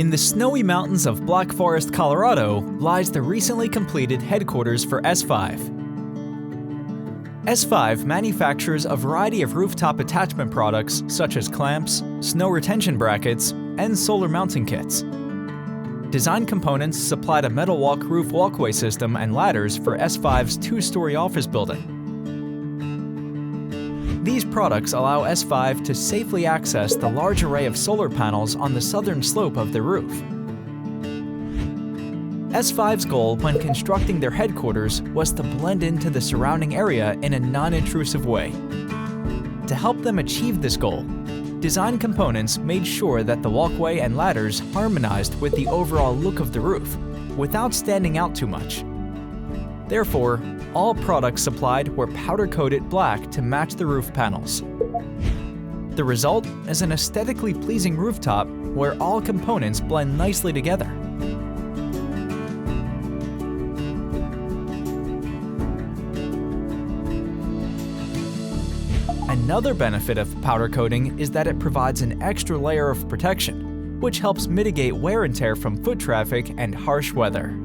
In the snowy mountains of Black Forest, Colorado, lies the recently completed headquarters for S5. S5 manufactures a variety of rooftop attachment products such as clamps, snow retention brackets, and solar mounting kits. Design Components supplied a metal walk roof walkway system and ladders for S5's two-story office building. These products allow S5 to safely access the large array of solar panels on the southern slope of the roof. S5's goal when constructing their headquarters was to blend into the surrounding area in a non-intrusive way. To help them achieve this goal, Design Components made sure that the walkway and ladders harmonized with the overall look of the roof, without standing out too much. Therefore, all products supplied were powder-coated black to match the roof panels. The result is an aesthetically pleasing rooftop where all components blend nicely together. Another benefit of powder coating is that it provides an extra layer of protection, which helps mitigate wear and tear from foot traffic and harsh weather.